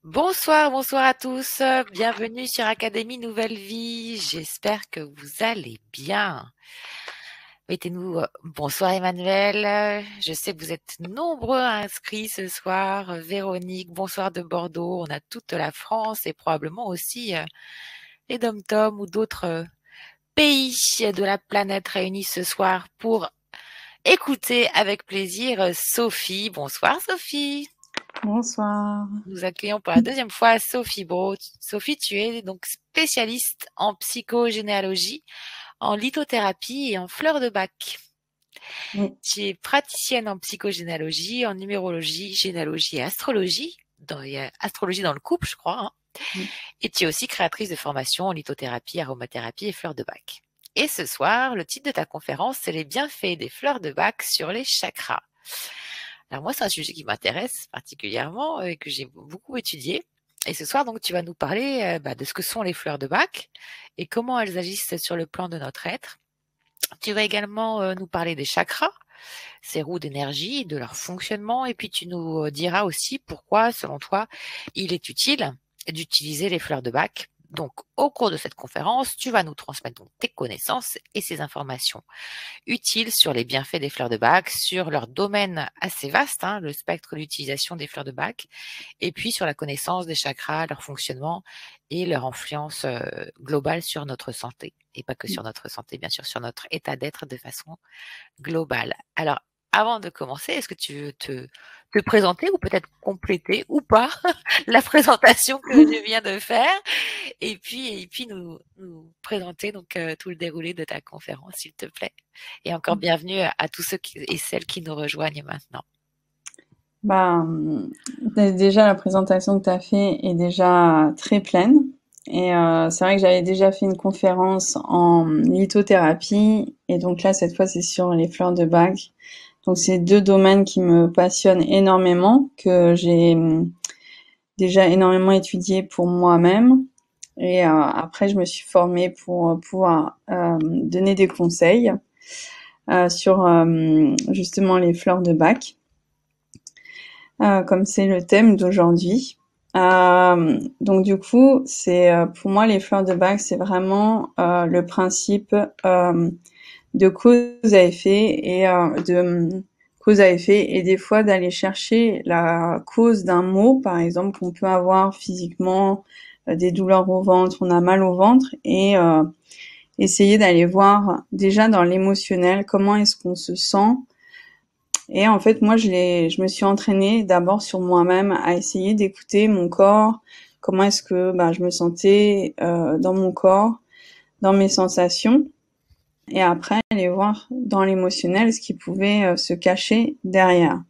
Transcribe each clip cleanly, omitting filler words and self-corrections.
Bonsoir, bonsoir à tous. Bienvenue sur Académie Nouvelle Vie. J'espère que vous allez bien. Mettez-nous bonsoir Emmanuel. Je sais que vous êtes nombreux inscrits ce soir. Véronique, bonsoir de Bordeaux. On a toute la France et probablement aussi les dom-toms ou d'autres pays de la planète réunis ce soir pour écouter avec plaisir Sophie. Bonsoir Sophie. Bonsoir. Nous accueillons pour la deuxième fois Sophie Brault. Sophie, tu es donc spécialiste en psychogénéalogie, en lithothérapie et en fleurs de bac. Oui, Tu es praticienne en psychogénéalogie, en numérologie, généalogie et astrologie. Il y a astrologie dans le couple, je crois. Hein. oui. Et tu es aussi créatrice de formations en lithothérapie, aromathérapie et fleurs de bac. Et ce soir, le titre de ta conférence, c'est les bienfaits des fleurs de bac sur les chakras. Alors moi, c'est un sujet qui m'intéresse particulièrement et que j'ai beaucoup étudié. Et ce soir, donc, tu vas nous parler de ce que sont les fleurs de bac et comment elles agissent sur le plan de notre être. Tu vas également nous parler des chakras, ces roues d'énergie, de leur fonctionnement, et puis tu nous diras aussi pourquoi, selon toi, il est utile d'utiliser les fleurs de bac. Donc, au cours de cette conférence, tu vas nous transmettre donc tes connaissances et ces informations utiles sur les bienfaits des fleurs de bac, sur leur domaine assez vaste, hein, le spectre d'utilisation des fleurs de bac, et puis sur la connaissance des chakras, leur fonctionnement et leur influence globale sur notre santé. Et pas que sur notre santé, bien sûr, sur notre état d'être de façon globale. Alors, avant de commencer, est-ce que tu veux te présenter ou peut-être compléter ou pas la présentation que je viens de faire et puis nous présenter donc tout le déroulé de ta conférence, s'il te plaît. Et encore bienvenue à tous ceux et celles qui nous rejoignent maintenant. Bah, déjà, la présentation que tu as fait est déjà très pleine. Et c'est vrai que j'avais déjà fait une conférence en lithothérapie. Et donc là, cette fois, c'est sur les fleurs de bac. Donc, c'est deux domaines qui me passionnent énormément, que j'ai déjà énormément étudié pour moi-même. Et après, je me suis formée pour pouvoir donner des conseils sur justement les fleurs de bac. Comme c'est le thème d'aujourd'hui. Donc du coup, c'est pour moi les fleurs de bac, c'est vraiment le principe de cause à effet et de cause à effet et des fois d'aller chercher la cause d'un mot, par exemple qu'on peut avoir physiquement des douleurs au ventre, on a mal au ventre et essayer d'aller voir déjà dans l'émotionnel comment est-ce qu'on se sent. Et en fait, moi, je me suis entraînée d'abord sur moi-même à essayer d'écouter mon corps, comment est-ce que je me sentais dans mon corps, dans mes sensations, et après aller voir dans l'émotionnel ce qui pouvait se cacher derrière.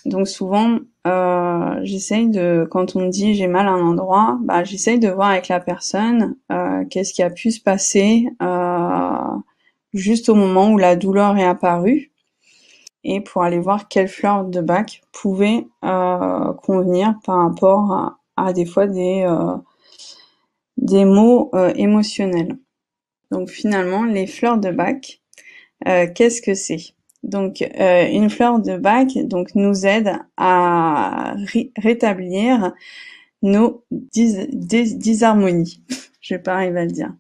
Donc souvent, j'essaye de, quand on me dit j'ai mal à un endroit, j'essaye de voir avec la personne qu'est-ce qui a pu se passer juste au moment où la douleur est apparue et pour aller voir quelle fleur de bac pouvait convenir par rapport à des fois des mots émotionnels. Donc finalement, les fleurs de bac, qu'est-ce que c'est? Donc une fleur de bac donc nous aide à rétablir nos disharmonies. Je vais pas arriver à le dire.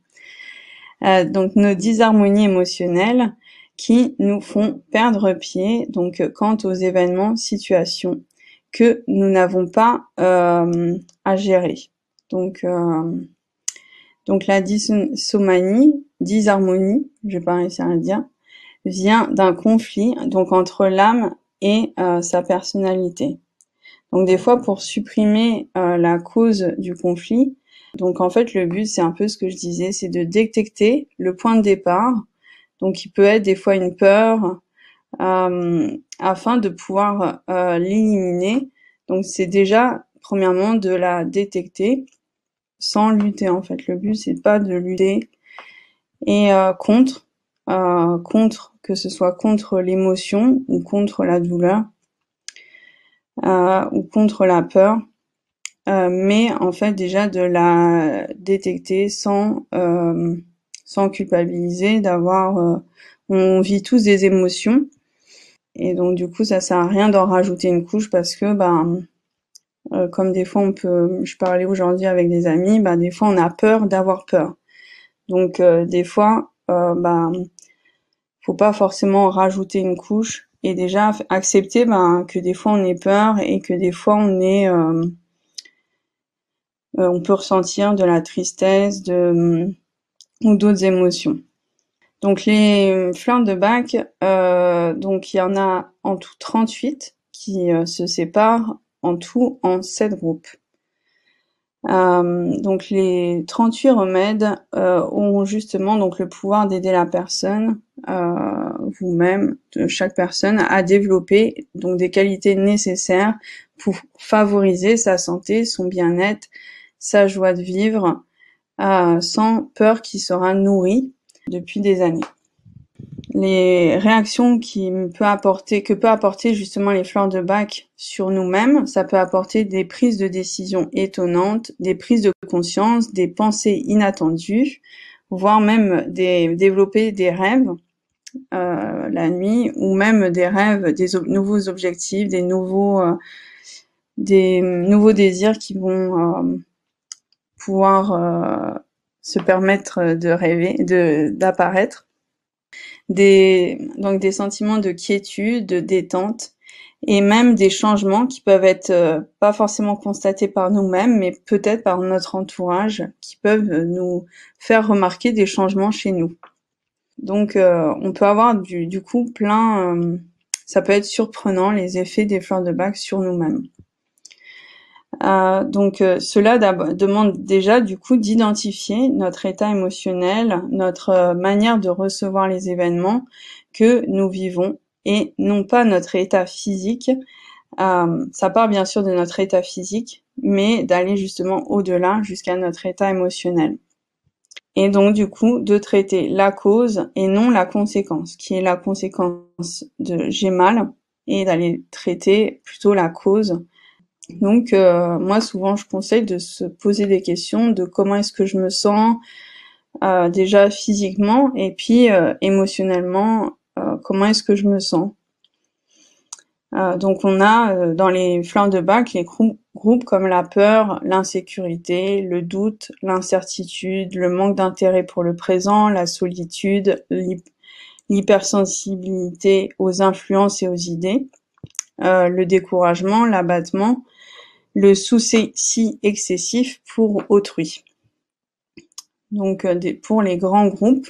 Donc nos disharmonies émotionnelles qui nous font perdre pied donc quant aux événements, situations que nous n'avons pas à gérer. Donc la disharmonie, je vais pas réussir à le dire, vient d'un conflit donc entre l'âme et sa personnalité. Donc des fois pour supprimer la cause du conflit, donc en fait le but c'est un peu ce que je disais, c'est de détecter le point de départ. Donc il peut être des fois une peur afin de pouvoir l'éliminer. Donc c'est déjà premièrement de la détecter sans lutter en fait. Le but c'est pas de lutter et contre que ce soit contre l'émotion ou contre la douleur ou contre la peur. Mais en fait déjà de la détecter sans culpabiliser, d'avoir on vit tous des émotions et donc du coup ça sert à rien d'en rajouter une couche parce que Comme des fois je parlais aujourd'hui avec des amis, des fois on a peur d'avoir peur. Donc des fois, faut pas forcément rajouter une couche et déjà accepter que des fois on ait peur et que des fois on peut ressentir de la tristesse, ou d'autres émotions. Donc les fleurs de bac, donc il y en a en tout 38 qui se séparent en tout en 7 groupes. Donc les 38 remèdes ont justement donc le pouvoir d'aider la personne, vous-même, de chaque personne, à développer donc des qualités nécessaires pour favoriser sa santé, son bien-être, sa joie de vivre, sans peur qui sera nourrie depuis des années. Les réactions que peut apporter justement les fleurs de bac sur nous-mêmes, ça peut apporter des prises de décision étonnantes, des prises de conscience, des pensées inattendues, voire même développer des rêves la nuit, ou même des rêves, des nouveaux objectifs, des nouveaux désirs qui vont pouvoir se permettre de rêver, d'apparaître. Donc des sentiments de quiétude, de détente, et même des changements qui peuvent être pas forcément constatés par nous-mêmes, mais peut-être par notre entourage, qui peuvent nous faire remarquer des changements chez nous. Donc on peut avoir du coup ça peut être surprenant les effets des fleurs de bac sur nous-mêmes. Donc cela demande déjà du coup d'identifier notre état émotionnel, notre manière de recevoir les événements que nous vivons et non pas notre état physique. Ça part bien sûr de notre état physique, mais d'aller justement au-delà jusqu'à notre état émotionnel. Et donc du coup de traiter la cause et non la conséquence, qui est la conséquence de j'ai mal, et d'aller traiter plutôt la cause. Donc moi souvent je conseille de se poser des questions de comment est-ce que je me sens déjà physiquement, et puis émotionnellement comment est-ce que je me sens. Donc on a dans les fleurs de bac les groupes comme la peur, l'insécurité, le doute, l'incertitude, le manque d'intérêt pour le présent, la solitude, l'hypersensibilité aux influences et aux idées, le découragement, l'abattement, le souci excessif pour autrui. Donc pour les grands groupes.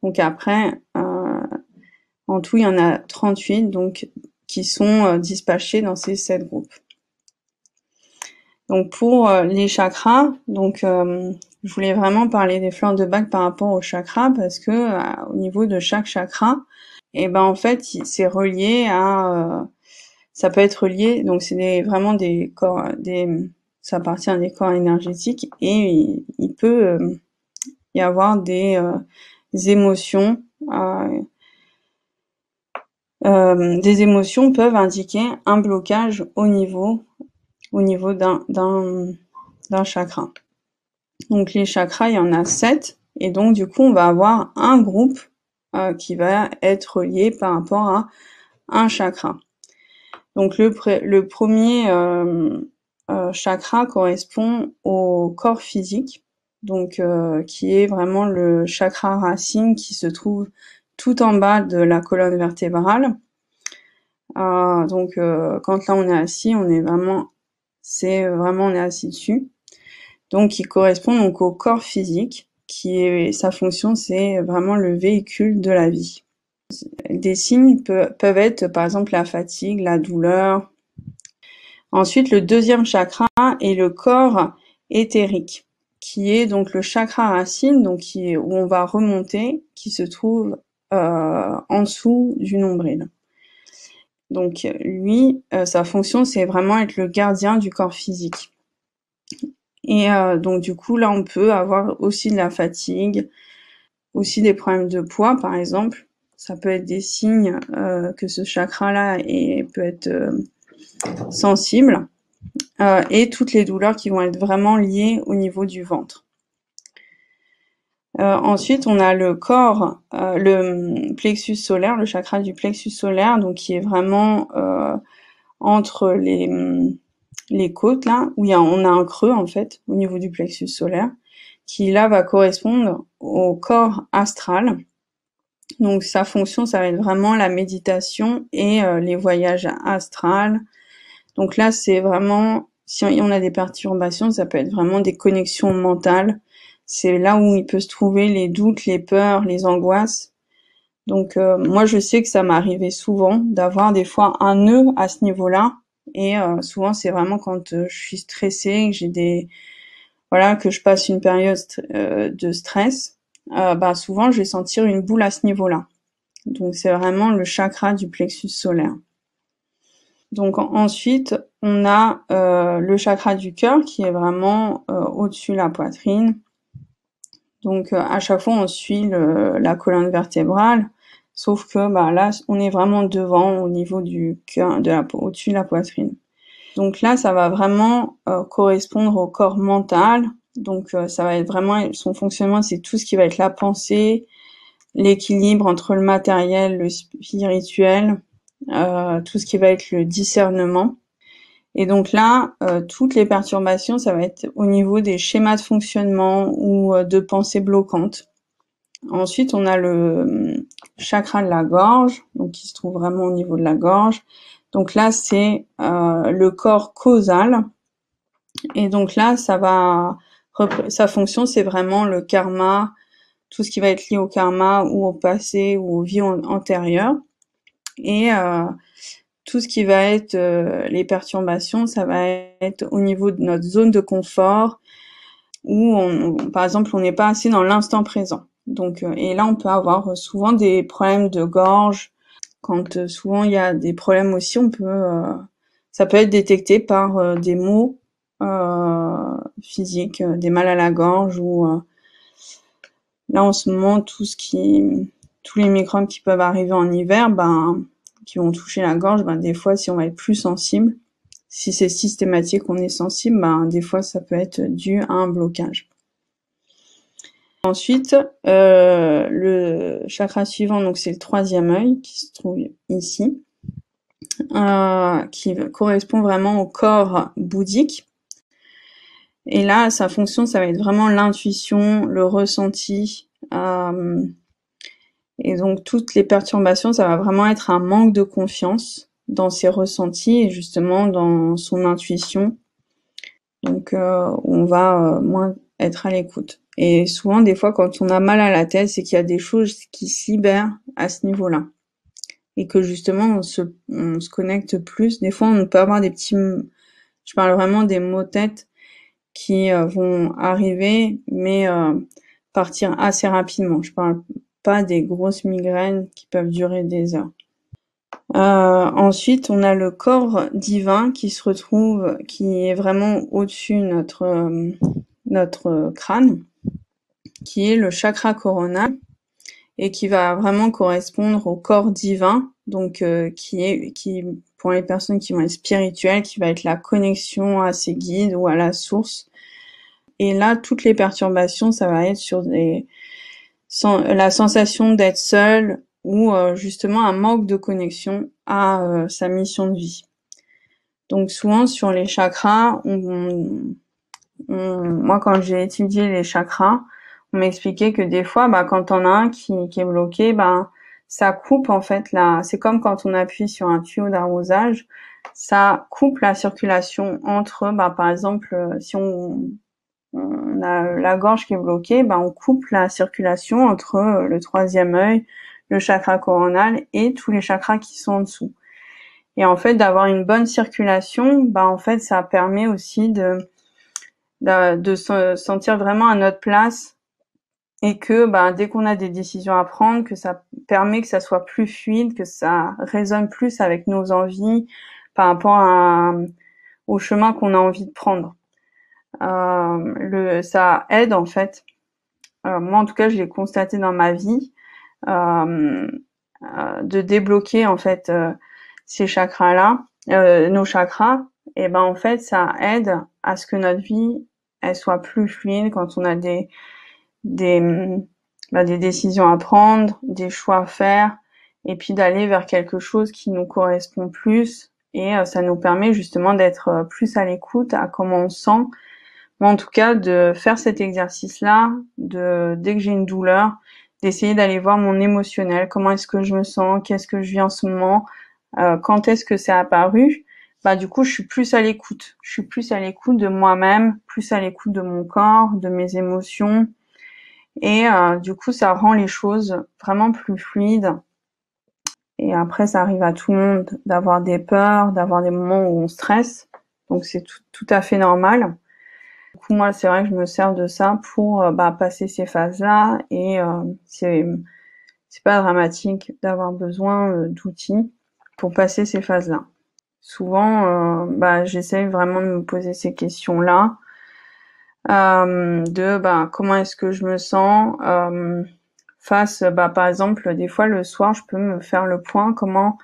Donc après, en tout il y en a 38 donc qui sont dispatchés dans ces 7 groupes. Donc pour les chakras, donc je voulais vraiment parler des fleurs de bac par rapport aux chakras, parce que au niveau de chaque chakra, en fait c'est relié à ça peut être lié, donc c'est vraiment des corps, ça appartient à des corps énergétiques, et il peut y avoir des émotions. Des émotions peuvent indiquer un blocage au niveau d'un chakra. Donc les chakras, il y en a 7, et donc du coup on va avoir un groupe qui va être lié par rapport à un chakra. Donc le premier chakra correspond au corps physique, donc qui est vraiment le chakra racine qui se trouve tout en bas de la colonne vertébrale. Donc quand là on est assis, on est assis dessus. Donc il correspond donc au corps physique, sa fonction c'est vraiment le véhicule de la vie. Des signes peuvent être par exemple la fatigue, la douleur. Ensuite, le deuxième chakra est le corps éthérique, qui est donc le chakra racine, donc où on va remonter, qui se trouve en dessous du nombril. Donc lui, sa fonction c'est vraiment être le gardien du corps physique. Et donc du coup là on peut avoir aussi de la fatigue, aussi des problèmes de poids par exemple. Ça peut être des signes que ce chakra-là peut être sensible, et toutes les douleurs qui vont être vraiment liées au niveau du ventre. Ensuite, on a le corps, le plexus solaire, le chakra du plexus solaire, donc qui est vraiment entre les côtes là, où on a un creux en fait au niveau du plexus solaire, qui là va correspondre au corps astral. Donc sa fonction, ça va être vraiment la méditation et les voyages astrales. Donc là, c'est vraiment, si on a des perturbations, ça peut être vraiment des connexions mentales. C'est là où il peut se trouver les doutes, les peurs, les angoisses. Donc moi, je sais que ça m'arrivait souvent d'avoir des fois un nœud à ce niveau-là. Et souvent, c'est vraiment quand je suis stressée, que j'ai voilà, que je passe une période de stress. Souvent, je vais sentir une boule à ce niveau-là. Donc c'est vraiment le chakra du plexus solaire. Donc ensuite, on a le chakra du cœur qui est vraiment au-dessus de la poitrine. Donc à chaque fois, on suit la colonne vertébrale, sauf que là, on est vraiment devant au niveau du cœur, au-dessus de la poitrine. Donc là, ça va vraiment correspondre au corps mental. Donc ça va être vraiment son fonctionnement, c'est tout ce qui va être la pensée, l'équilibre entre le matériel, le spirituel, tout ce qui va être le discernement. Et donc là, toutes les perturbations, ça va être au niveau des schémas de fonctionnement ou de pensées bloquantes. Ensuite, on a le chakra de la gorge, donc qui se trouve vraiment au niveau de la gorge. Donc là, c'est le corps causal. Et donc là, sa fonction, c'est vraiment le karma, tout ce qui va être lié au karma ou au passé ou aux vies antérieures. Et tout ce qui va être les perturbations, ça va être au niveau de notre zone de confort où par exemple, on n'est pas assez dans l'instant présent. Donc et là, on peut avoir souvent des problèmes de gorge. Quand souvent il y a des problèmes aussi, ça peut être détecté par des maux physiques, des mal à la gorge ou là en ce moment tous les microbes qui peuvent arriver en hiver, qui vont toucher la gorge, des fois si on va être plus sensible, si c'est systématique qu'on est sensible, des fois ça peut être dû à un blocage. Ensuite, le chakra suivant, donc c'est le troisième œil qui se trouve ici, qui correspond vraiment au corps bouddhique. Et là, sa fonction, ça va être vraiment l'intuition, le ressenti. Et donc, toutes les perturbations, ça va vraiment être un manque de confiance dans ses ressentis et justement dans son intuition. Donc, on va moins être à l'écoute. Et souvent, des fois, quand on a mal à la tête, c'est qu'il y a des choses qui se libèrent à ce niveau-là. Et que justement, on se connecte plus. Des fois, on peut avoir je parle vraiment des maux de tête qui vont arriver, mais partir assez rapidement. Je parle pas des grosses migraines qui peuvent durer des heures. Ensuite, on a le corps divin qui est vraiment au-dessus de notre crâne, qui est le chakra coronal et qui va vraiment correspondre au corps divin, donc qui pour les personnes qui vont être spirituelles, qui va être la connexion à ses guides ou à la source. Et là, toutes les perturbations, ça va être sur la sensation d'être seul ou justement un manque de connexion à sa mission de vie. Donc souvent sur les chakras, moi quand j'ai étudié les chakras, on m'expliquait que des fois, quand on a un qui est bloqué, ça coupe en fait c'est comme quand on appuie sur un tuyau d'arrosage, ça coupe la circulation entre, par exemple, si on a la gorge qui est bloquée, on coupe la circulation entre le troisième œil, le chakra coronal et tous les chakras qui sont en dessous. Et en fait, d'avoir une bonne circulation, en fait, ça permet aussi de se sentir vraiment à notre place et que dès qu'on a des décisions à prendre, que ça permet que ça soit plus fluide, que ça résonne plus avec nos envies par rapport au chemin qu'on a envie de prendre. Ça aide en fait. Moi en tout cas, je l'ai constaté dans ma vie, de débloquer en fait ces chakras-là, nos chakras. Et en fait, ça aide à ce que notre vie elle soit plus fluide quand on a des décisions à prendre, des choix à faire, et puis d'aller vers quelque chose qui nous correspond plus et ça nous permet justement d'être plus à l'écoute à comment on se sent. Moi, en tout cas, de faire cet exercice-là, dès que j'ai une douleur, d'essayer d'aller voir mon émotionnel, comment est-ce que je me sens, qu'est-ce que je vis en ce moment, quand est-ce que c'est apparu. Bah du coup, je suis plus à l'écoute. Je suis plus à l'écoute de moi-même, plus à l'écoute de mon corps, de mes émotions. Et du coup, ça rend les choses vraiment plus fluides. Et après, ça arrive à tout le monde d'avoir des peurs, d'avoir des moments où on stresse. Donc c'est tout à fait normal. Du coup, moi, c'est vrai que je me sers de ça pour passer ces phases-là. Et c'est pas dramatique d'avoir besoin d'outils pour passer ces phases-là. Souvent, j'essaie vraiment de me poser ces questions-là, comment est-ce que je me sens face, par exemple, des fois le soir, je peux me faire le point, comment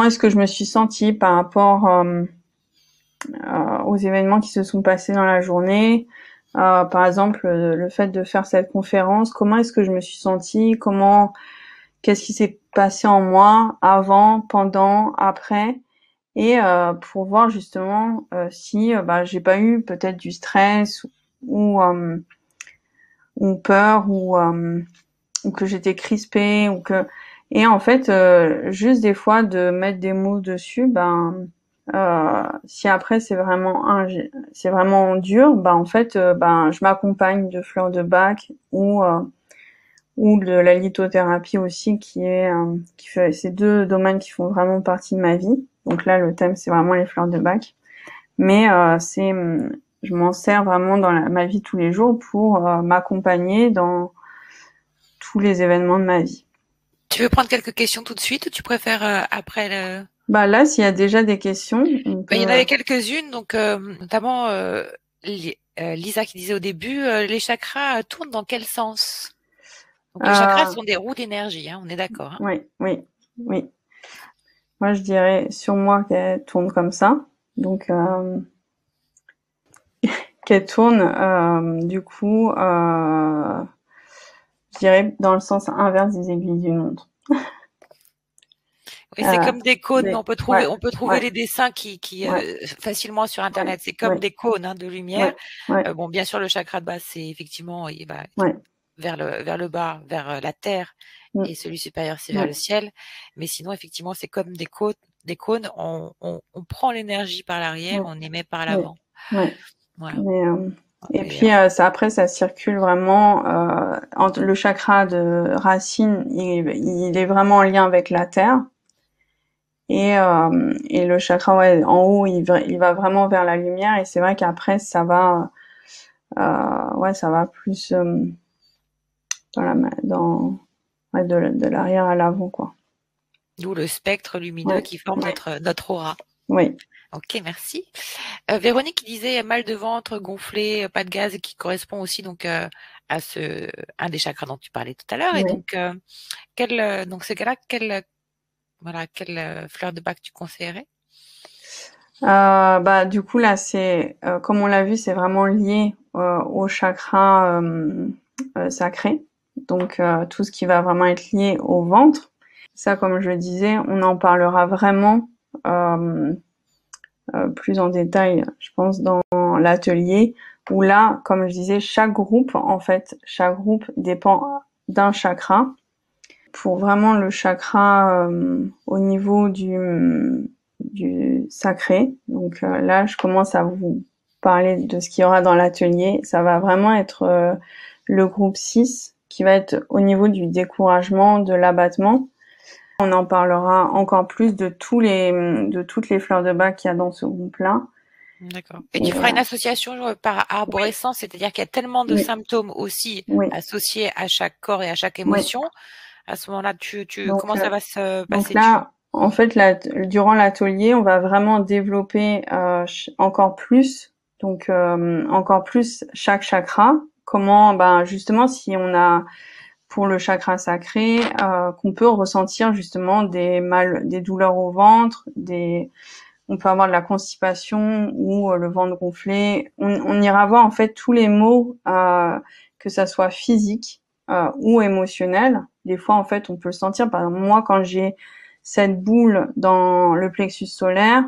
est-ce que je me suis sentie par rapport aux événements qui se sont passés dans la journée. Par exemple, le fait de faire cette conférence, comment est-ce que je me suis sentie, qu'est-ce qui s'est passé en moi avant, pendant, après, et pour voir justement si j'ai pas eu peut-être du stress ou peur ou que j'étais crispée et en fait juste des fois de mettre des mots dessus, si après c'est vraiment dur, en fait je m'accompagne de fleurs de bac ou de la lithothérapie aussi qui fait ces deux domaines qui font vraiment partie de ma vie. Donc là le thème c'est vraiment les fleurs de bac, mais je m'en sers vraiment dans ma vie tous les jours pour m'accompagner dans tous les événements de ma vie. Tu veux prendre quelques questions tout de suite ou tu préfères après le... Là, s'il y a déjà des questions, on peut... Il y en avait quelques-unes, donc notamment Lisa qui disait au début, les chakras tournent dans quel sens? Donc les chakras sont des roues d'énergie, hein, on est d'accord. Hein. Oui, oui, oui. Moi, je dirais sur moi qu'elle tourne comme ça. Donc, qu'elle tourne, du coup, je dirais dans le sens inverse des aiguilles d'une montre. Oui, c'est comme des cônes. On peut trouver, ouais, les dessins qui facilement sur Internet. C'est comme des cônes de lumière. Bon, bien sûr, le chakra de base, c'est effectivement vers le bas, vers la terre, et celui supérieur, c'est vers le ciel. Mais sinon, effectivement, c'est comme des cônes. On prend l'énergie par l'arrière, on émet par l'avant. Voilà. Et puis après ça circule vraiment entre le chakra de racine, il est vraiment en lien avec la terre. Et le chakra en haut, il va vraiment vers la lumière, et c'est vrai qu'après ça va plus de l'arrière à l'avant, quoi. D'où le spectre lumineux qui forme notre aura. Oui. Ok, merci. Véronique disait mal de ventre, gonflé, pas de gaz, qui correspond aussi donc à un des chakras dont tu parlais tout à l'heure. Et donc ces cas-là, quelle fleur de bac tu conseillerais? Du coup là, c'est comme on l'a vu, c'est vraiment lié au chakra sacré. Donc tout ce qui va vraiment être lié au ventre. Ça, comme je le disais, on en parlera vraiment plus en détail, je pense, dans l'atelier, où là, comme je disais, chaque groupe dépend d'un chakra. Pour vraiment le chakra au niveau du sacré, donc là, je commence à vous parler de ce qu'il y aura dans l'atelier. Ça va vraiment être le groupe 6, qui va être au niveau du découragement, de l'abattement. On en parlera encore plus de toutes les fleurs de bac qu'il y a dans ce groupe-là. D'accord. Et tu feras une association par arborescence, c'est-à-dire qu'il y a tellement de symptômes aussi associés à chaque corps et à chaque émotion. À ce moment-là, comment ça va se passer? Donc là, en fait, durant l'atelier, on va vraiment développer encore plus, encore plus chaque chakra. Comment, justement, si on a pour le chakra sacré, qu'on peut ressentir justement des douleurs au ventre, on peut avoir de la constipation ou le ventre gonflé. On ira voir en fait tous les maux, que ça soit physique ou émotionnel. Des fois, en fait, on peut le sentir. Par exemple, moi, quand j'ai cette boule dans le plexus solaire,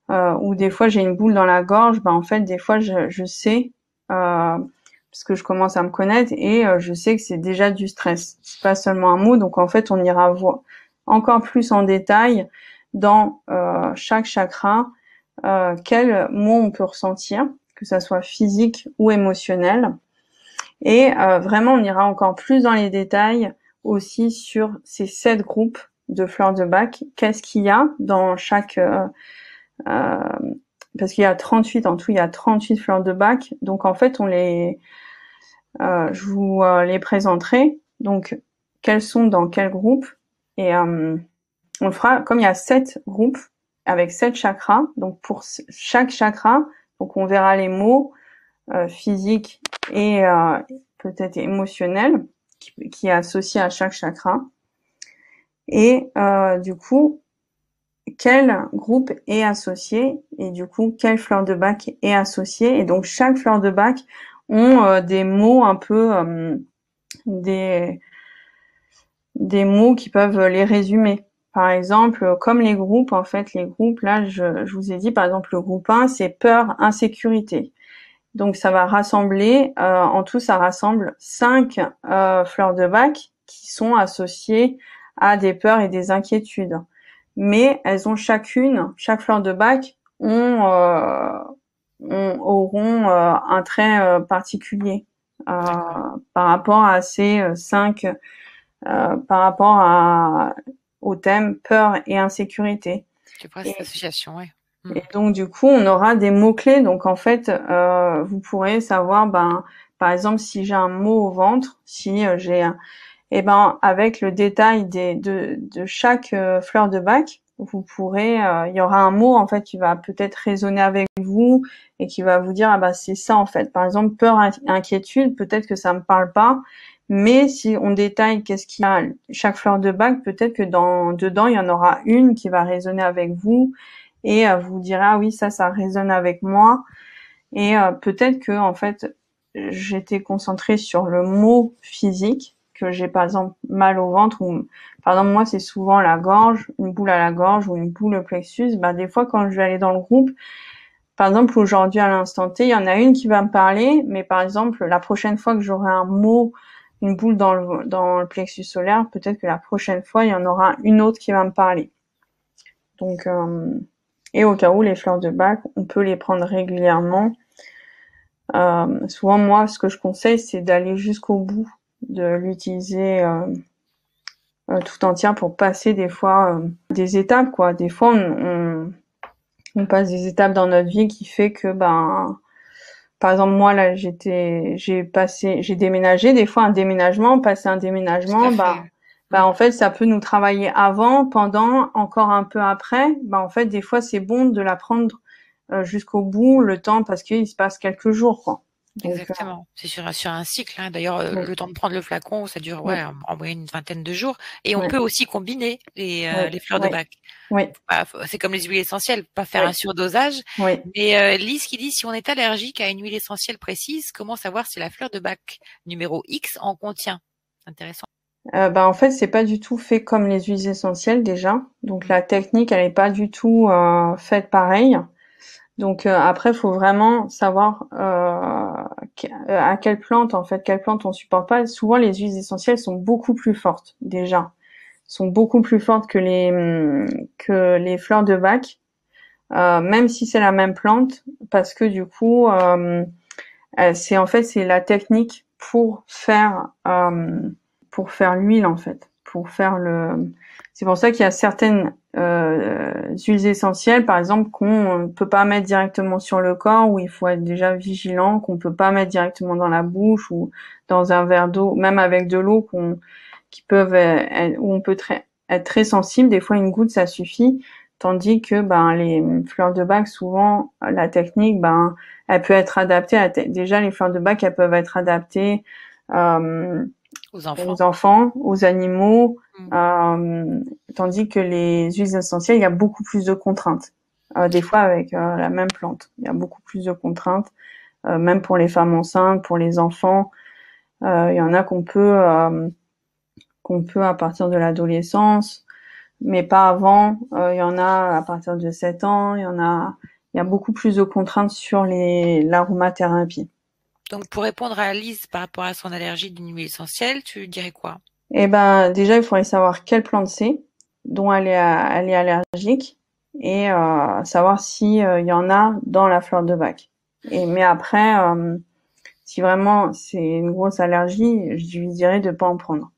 ou des fois j'ai une boule dans la gorge, en fait des fois je sais, parce que je commence à me connaître et je sais que c'est déjà du stress. C'est pas seulement un mot, donc en fait on ira voir encore plus en détail dans chaque chakra quel mot on peut ressentir, que ça soit physique ou émotionnel. Et vraiment, on ira encore plus dans les détails aussi sur ces 7 groupes de fleurs de Bach. Qu'est-ce qu'il y a dans chaque... parce qu'il y a 38, en tout, il y a 38 fleurs de Bach. Donc, en fait, je vous les présenterai. Donc, quelles sont dans quel groupe. Et on le fera, comme il y a 7 groupes, avec 7 chakras. Donc, pour chaque chakra, donc on verra les mots physiques et peut-être émotionnel qui est associé à chaque chakra. Et du coup, quel groupe est associé et du coup, quelle fleur de Bach est associée. Et donc, chaque fleur de Bach ont des mots un peu, des mots qui peuvent les résumer. Par exemple, comme les groupes, en fait, les groupes, là, je vous ai dit, par exemple, le groupe 1, c'est peur, insécurité. Donc, ça va rassembler, en tout, ça rassemble 5 fleurs de Bach qui sont associées à des peurs et des inquiétudes. Mais elles ont chaque fleur de Bach auront un trait particulier par rapport à ces 5, par rapport au thème peur et insécurité. Tu vois cette association, ouais. Et donc du coup, on aura des mots-clés. Donc en fait, vous pourrez savoir, par exemple, si j'ai un mot au ventre, si j'ai avec le détail de chaque fleur de Bach, vous pourrez, il y aura un mot en fait qui va peut-être résonner avec vous et qui va vous dire c'est ça en fait. Par exemple, peur, inquiétude, peut-être que ça me parle pas, mais si on détaille qu'est-ce qu'il y a chaque fleur de Bach, peut-être que dedans il y en aura une qui va résonner avec vous et vous direz oui ça résonne avec moi. Et peut-être que en fait j'étais concentrée sur le mot physique, que j'ai par exemple mal au ventre, ou par exemple moi c'est souvent la gorge, une boule à la gorge ou une boule au plexus. Des fois quand je vais aller dans le groupe, par exemple aujourd'hui à l'instant T, il y en a une qui va me parler, mais par exemple la prochaine fois que j'aurai un mot, une boule dans le plexus solaire, peut-être que la prochaine fois il y en aura une autre qui va me parler. Donc et au cas où les fleurs de Bach, on peut les prendre régulièrement. Souvent moi ce que je conseille c'est d'aller jusqu'au bout, de l'utiliser tout entière pour passer des fois des étapes quoi. Des fois on passe des étapes dans notre vie qui fait que par exemple moi là j'ai déménagé. Des fois un déménagement, passer un déménagement, en fait ça peut nous travailler avant, pendant, encore un peu après. En fait des fois c'est bon de la prendre jusqu'au bout, le temps, parce qu'il se passe quelques jours quoi. Donc, exactement. C'est sur un cycle. Hein. D'ailleurs, le temps de prendre le flacon, ça dure en moyenne une vingtaine de jours. Et on peut aussi combiner les fleurs de Bach. Oui. C'est comme les huiles essentielles, pas faire un surdosage. Oui. Mais Lise qui dit, si on est allergique à une huile essentielle précise, comment savoir si la fleur de Bach numéro X en contient? Intéressant. En fait, c'est pas du tout fait comme les huiles essentielles déjà. Donc la technique, elle est pas du tout faite pareil. Donc après, il faut vraiment savoir à quelle plante on supporte pas. Souvent, les huiles essentielles sont beaucoup plus fortes déjà, sont beaucoup plus fortes que les fleurs de Bach, même si c'est la même plante, parce que du coup, c'est la technique pour faire l'huile en fait, c'est pour ça qu'il y a certaines huiles essentielles, par exemple, qu'on ne peut pas mettre directement sur le corps, où il faut être déjà vigilant, qu'on peut pas mettre directement dans la bouche ou dans un verre d'eau, même avec de l'eau, où on peut être très sensible. Des fois, une goutte, ça suffit. Tandis que les fleurs de Bach, souvent, la technique, elle peut être adaptée. Déjà, les fleurs de Bach, elles peuvent être adaptées aux enfants, aux animaux, tandis que les huiles essentielles, il y a beaucoup plus de contraintes. Des fois avec la même plante, il y a beaucoup plus de contraintes, même pour les femmes enceintes, pour les enfants. Il y en a qu'on peut à partir de l'adolescence. mais pas avant. Il y en a à partir de 7 ans. Il y a beaucoup plus de contraintes sur l'aromathérapie. Donc, pour répondre à Lise par rapport à son allergie d'une huile essentielle, tu dirais quoi? Eh ben, déjà, il faudrait savoir quelle plante c'est, dont elle est allergique, et savoir si il y en a dans la fleur de bac. Mais après, si vraiment c'est une grosse allergie, je lui dirais de pas en prendre.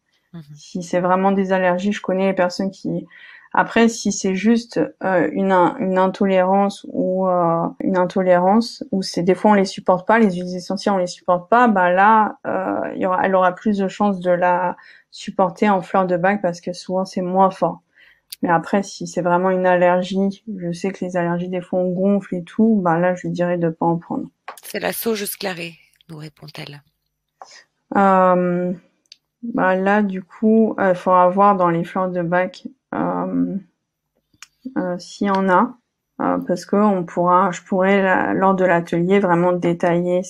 Si c'est vraiment des allergies, je connais les personnes qui. Après, si c'est juste une intolérance ou c'est des fois on les supporte pas, les huiles essentielles on les supporte pas, bah là, elle aura plus de chances de la supporter en fleur de bac parce que souvent c'est moins fort. Mais après, si c'est vraiment une allergie, je sais que les allergies des fois on gonfle et tout, bah là je lui dirais de pas en prendre. C'est la sauge sclarée, nous répond-elle. Euh, Bah là, du coup, il faudra voir dans les fleurs de bac s'il y en a, parce que je pourrais lors de l'atelier vraiment détailler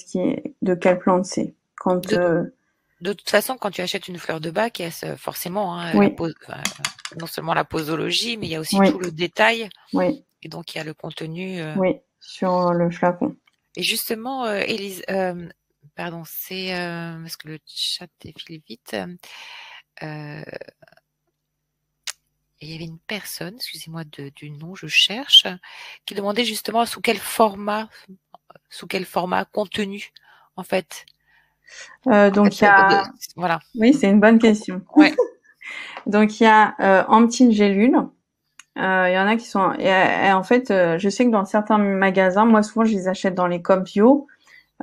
de quelle plante c'est. De toute façon, quand tu achètes une fleur de bac, il y a forcément Oui, non seulement la posologie, mais il y a aussi oui, tout le détail. oui, Et donc, il y a le contenu. oui, sur le flacon. Et justement, Élise, pardon, c'est parce que le chat défile vite. Il y avait une personne, excusez-moi du nom, je cherche, qui demandait justement sous quel format contenu, en fait. Donc il y a, Voilà. oui, c'est une bonne question. Ouais. Donc il y a en petites gélules. Il y en a qui sont et en fait, je sais que dans certains magasins, moi souvent je les achète dans les coop bio.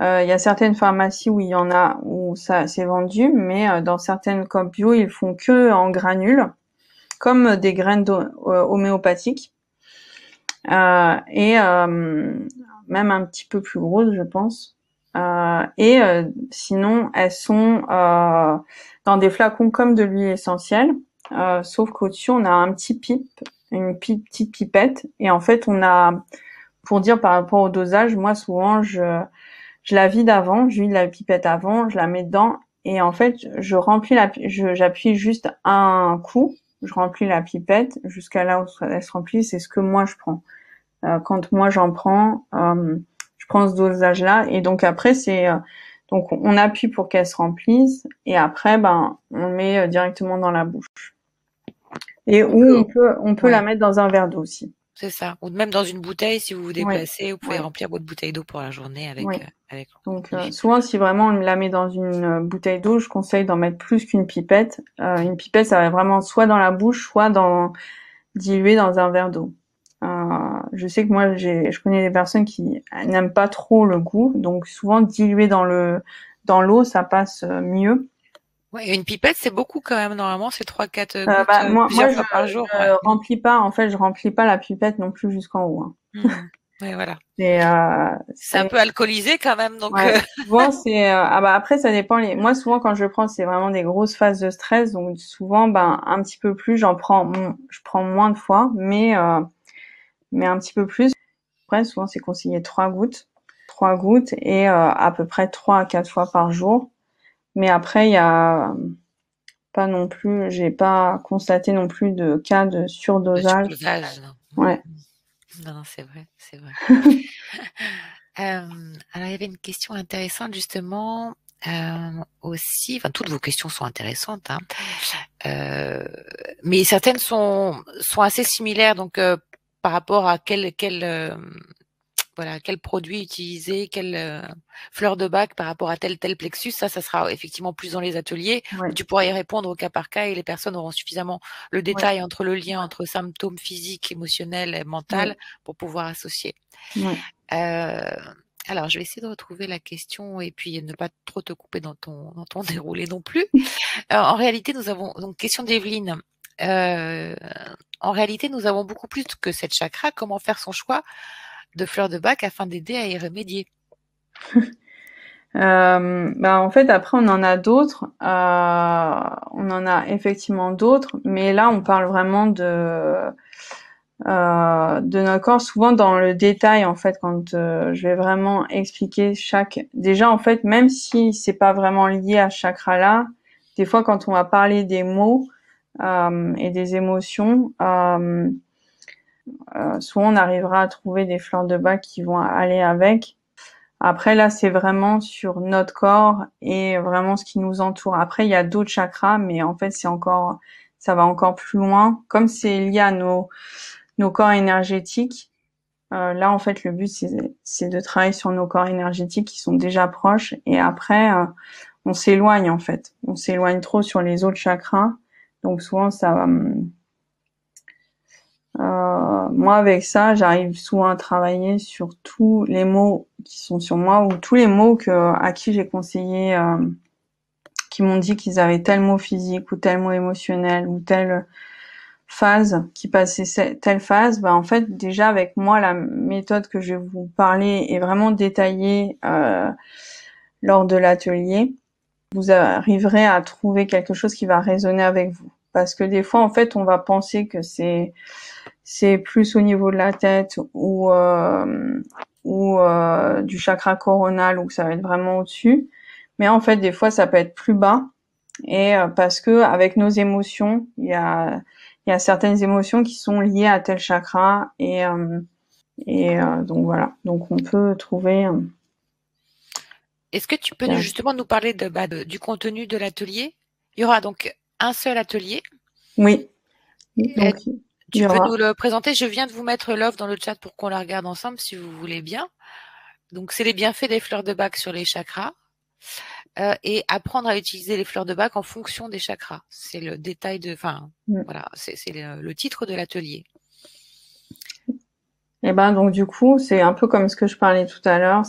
Il y a certaines pharmacies où il y en a où ça c'est vendu, mais dans certaines coop bio, ils font que en granules, comme des graines homéopathiques, et même un petit peu plus grosses, je pense. Sinon, elles sont dans des flacons comme de l'huile essentielle, sauf qu'au-dessus, on a un petit petite pipette, et en fait, pour dire par rapport au dosage, moi souvent je la vide avant, je vide la pipette avant, je la mets dedans et en fait, j'appuie juste un coup, je remplis la pipette jusqu'à là où elle se remplit, c'est ce que moi je prends. Quand moi j'en prends, je prends ce dosage-là et donc après donc on appuie pour qu'elle se remplisse et après on le met directement dans la bouche. Et on peut la Ouais, mettre dans un verre d'eau aussi. c'est ça. Ou même dans une bouteille, si vous vous Oui, déplacez, vous pouvez oui, remplir votre bouteille d'eau pour la journée oui. avec le Donc contenu. souvent, si vraiment on la met dans une bouteille d'eau, je conseille d'en mettre plus qu'une pipette. Une pipette, ça va vraiment soit dans la bouche, soit dilué dans un verre d'eau. Je sais que moi, je connais des personnes qui n'aiment pas trop le goût, donc souvent dilué dans l'eau, ça passe mieux. Ouais, une pipette, c'est beaucoup quand même. Normalement, c'est 3-4 gouttes Moi, plusieurs fois par jour. Ouais. remplis pas. En fait, je remplis pas la pipette non plus jusqu'en haut. Hein. Ouais, voilà. Et C'est un peu alcoolisé quand même, donc. ouais, souvent c'est après ça dépend moi souvent quand je prends c'est vraiment des grosses phases de stress donc souvent un petit peu plus je prends moins de fois mais un petit peu plus. Après souvent c'est conseillé 3 gouttes et à peu près 3 à 4 fois par jour. Mais après il y a pas non plus j'ai pas constaté non plus de cas de De surdosage. surdosage, non. Ouais. Non, non, c'est vrai, c'est vrai. Alors, il y avait une question intéressante justement aussi. Enfin, toutes vos questions sont intéressantes, hein. Mais certaines sont assez similaires. Donc, par rapport à voilà, quel produit utiliser, quelle fleur de bac par rapport à tel plexus, ça sera effectivement plus dans les ateliers où Ouais. tu pourras y répondre au cas par cas et les personnes auront suffisamment le Ouais. détail entre le lien entre symptômes physiques, émotionnels et mental Ouais. pour pouvoir associer. Ouais. Euh, alors, je vais essayer de retrouver la question et puis ne pas trop te couper dans ton déroulé non plus. En réalité, nous avons donc question d'Evelyne. Euh, En réalité, nous avons beaucoup plus que cette chakra. Comment faire son choix de fleurs de bac afin d'aider à y remédier? En fait, après, on en a d'autres. On en a effectivement d'autres, mais là, on parle vraiment de notre corps, souvent dans le détail, en fait, quand je vais vraiment expliquer Déjà, en fait, même si c'est pas vraiment lié à ce chakra-là, des fois, quand on va parler des mots, et des émotions, souvent on arrivera à trouver des fleurs de bac qui vont aller avec. Après là, c'est vraiment sur notre corps et vraiment ce qui nous entoure. Après, il y a d'autres chakras, mais en fait, ça va encore plus loin. Comme c'est lié à nos corps énergétiques, là, en fait, le but, c'est de travailler sur nos corps énergétiques qui sont déjà proches. Et après, on s'éloigne, en fait. On s'éloigne trop sur les autres chakras. Donc, souvent, ça va... moi, avec ça, j'arrive souvent à travailler sur tous les mots qui sont sur moi ou tous les mots à qui j'ai conseillé, qui m'ont dit qu'ils avaient tel mot physique ou tel mot émotionnel ou telle phase, qui passait telle phase. Bah, en fait, déjà avec moi, la méthode que je vais vous parler est vraiment détaillée lors de l'atelier. Vous arriverez à trouver quelque chose qui va résonner avec vous. Parce que des fois, en fait, on va penser que c'est plus au niveau de la tête ou du chakra coronal ou que ça va être vraiment au-dessus. Mais en fait, des fois, ça peut être plus bas. Et parce que avec nos émotions, il y a certaines émotions qui sont liées à tel chakra et donc voilà. Donc on peut trouver. Est-ce que tu peux justement nous parler du contenu de l'atelier? Il y aura donc un seul atelier. Oui. Donc tu peux nous le présenter? Je viens de vous mettre l'offre dans le chat pour qu'on la regarde ensemble si vous voulez bien. Donc c'est les bienfaits des fleurs de bac sur les chakras. Et apprendre à utiliser les fleurs de bac en fonction des chakras. C'est le détail voilà, c'est le titre de l'atelier. Et ben donc du coup, c'est un peu comme ce que je parlais tout à l'heure.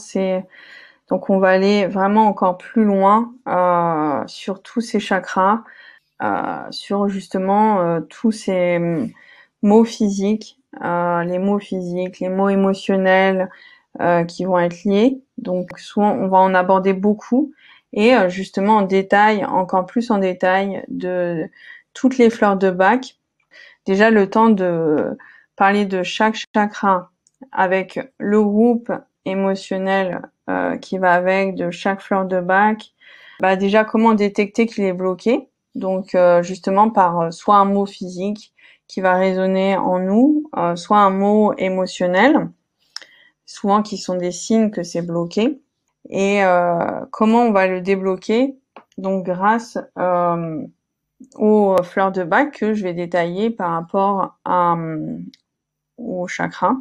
Donc on va aller vraiment encore plus loin sur tous ces chakras, sur justement tous ces mots physiques, les mots physiques, les mots émotionnels qui vont être liés. Donc souvent on va en aborder beaucoup et justement encore plus en détail de toutes les fleurs de bac. Déjà le temps de parler de chaque chakra avec le groupe émotionnel qui va avec de chaque fleur de bac. Bah déjà comment détecter qu'il est bloqué. Donc justement par soit un mot physique qui va résonner en nous, soit un mot émotionnel, souvent qui sont des signes que c'est bloqué. Et comment on va le débloquer? Donc grâce aux fleurs de bac que je vais détailler par rapport au chakra.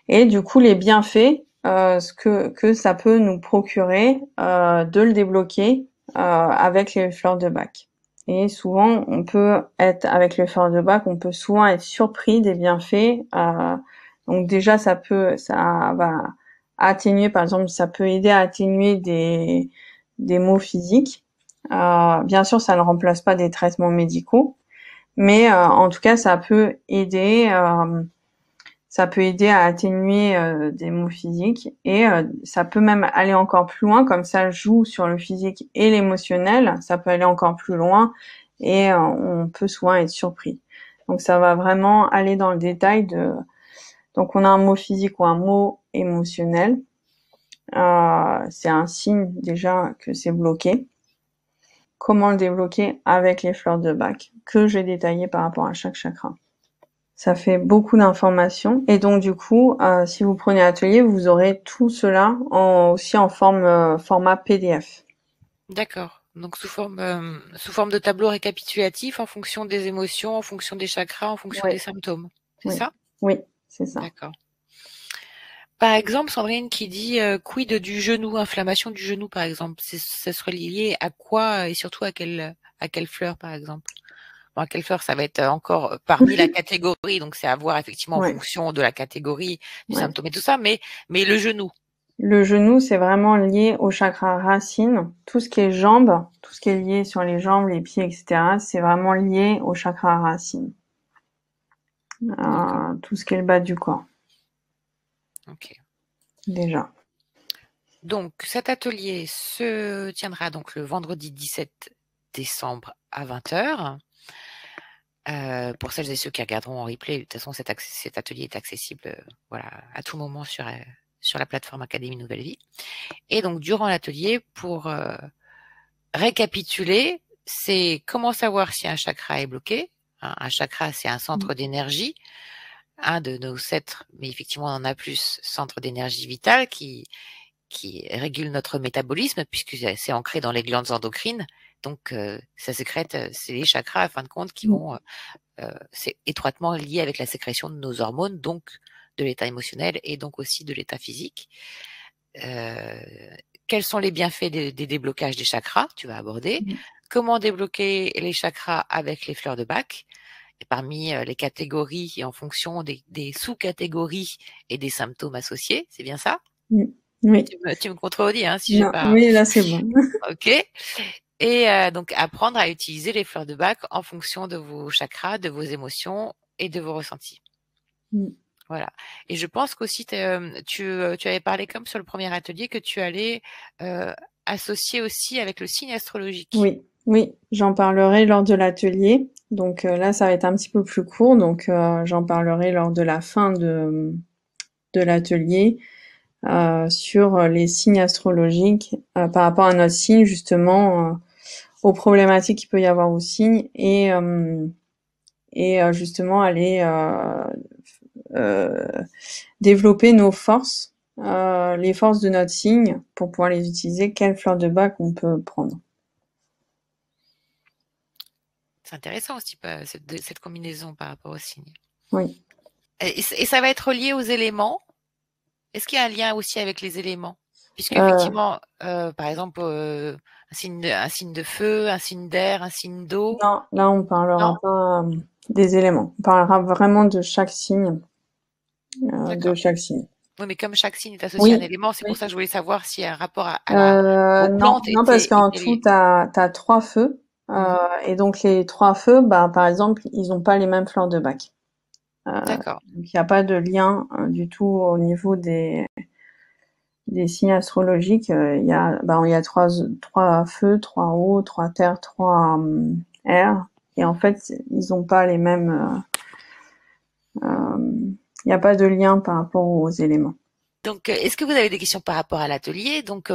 Et du coup, les bienfaits, ce que ça peut nous procurer de le débloquer avec les fleurs de bac. Et souvent, on peut être avec les fleurs de bac, on peut souvent être surpris des bienfaits. Donc déjà, ça va atténuer, par exemple, ça peut aider à atténuer des maux physiques. Bien sûr, ça ne remplace pas des traitements médicaux, mais en tout cas, ça peut aider à atténuer des maux physiques et ça peut même aller encore plus loin, comme ça joue sur le physique et l'émotionnel, ça peut aller encore plus loin et on peut souvent être surpris. Donc ça va vraiment aller dans le détail donc on a un mot physique ou un mot émotionnel, c'est un signe déjà que c'est bloqué. Comment le débloquer avec les fleurs de bac que j'ai détaillées par rapport à chaque chakra. Ça fait beaucoup d'informations. Et donc, du coup, si vous prenez l'atelier, vous aurez tout cela aussi en format PDF. D'accord. Donc, sous forme de tableau récapitulatif en fonction des émotions, en fonction des chakras, en fonction des symptômes. C'est ça? Oui, c'est ça. D'accord. Par exemple, Sandrine qui dit quid du genou, inflammation du genou, par exemple. Ça serait lié à quoi et surtout à quelle fleur, par exemple? Bon, à quelle fleur, ça va être encore parmi la catégorie, donc c'est à voir effectivement en fonction de la catégorie, du symptôme et tout ça, mais le genou. Le genou, c'est vraiment lié au chakra racine. Tout ce qui est jambes, tout ce qui est lié sur les jambes, les pieds, etc., c'est vraiment lié au chakra racine. Tout ce qui est le bas du corps. Ok. Déjà. Donc, cet atelier se tiendra donc le vendredi 17 décembre à 20h. Pour celles et ceux qui regarderont en replay, de toute façon, cet atelier est accessible à tout moment sur la plateforme Académie Nouvelle Vie. Et donc, durant l'atelier, pour récapituler, c'est comment savoir si un chakra est bloqué. Un chakra, c'est un centre d'énergie, un de nos 7, mais effectivement, on en a plus, centres d'énergie vitale qui régule notre métabolisme puisque c'est ancré dans les glandes endocrines. Donc, ça sécrète, c'est les chakras, à fin de compte, qui vont, c'est étroitement lié avec la sécrétion de nos hormones, donc de l'état émotionnel et donc aussi de l'état physique. Quels sont les bienfaits des déblocages des chakras? Tu vas aborder. Comment débloquer les chakras avec les fleurs de Bach? Et parmi les catégories et en fonction des sous-catégories et des symptômes associés, c'est bien ça? Oui. Tu me contredis, hein, si j'ai Non, pas. oui, là c'est bon. Ok. Et donc apprendre à utiliser les fleurs de Bach en fonction de vos chakras, de vos émotions et de vos ressentis. Voilà. Et je pense qu'aussi tu avais parlé comme sur le premier atelier que tu allais associer aussi avec le signe astrologique. Oui, oui, j'en parlerai lors de l'atelier. Donc là, ça va être un petit peu plus court. Donc j'en parlerai lors de la fin de l'atelier sur les signes astrologiques par rapport à notre signe, justement, aux problématiques qu'il peut y avoir au signe et justement aller développer nos forces, les forces de notre signe pour pouvoir les utiliser. Quelle fleur de bac on peut prendre? C'est intéressant aussi cette combinaison par rapport au signe. Oui. Et ça va être lié aux éléments. Est-ce qu'il y a un lien aussi avec les éléments? Puisque effectivement, par exemple, un signe de feu, un signe d'air, un signe d'eau. Non, là on parlera pas des éléments. On parlera vraiment de chaque signe, de chaque signe. Oui, mais comme chaque signe est associé à un élément, c'est pour ça que je voulais savoir s'il y a un rapport aux plantes non, parce qu'en était tout, lié. t'as 3 feux. Et donc les 3 feux, bah, par exemple, ils ont pas les mêmes fleurs de bac. D'accord. Donc il n'y a pas de lien du tout au niveau des signes astrologiques. Il y a, il y a 3 feux, 3 eaux, 3 terres, 3 airs. Et en fait, ils ont pas les mêmes. Il n'y a pas de lien par rapport aux éléments. Donc, est-ce que vous avez des questions par rapport à l'atelier? Donc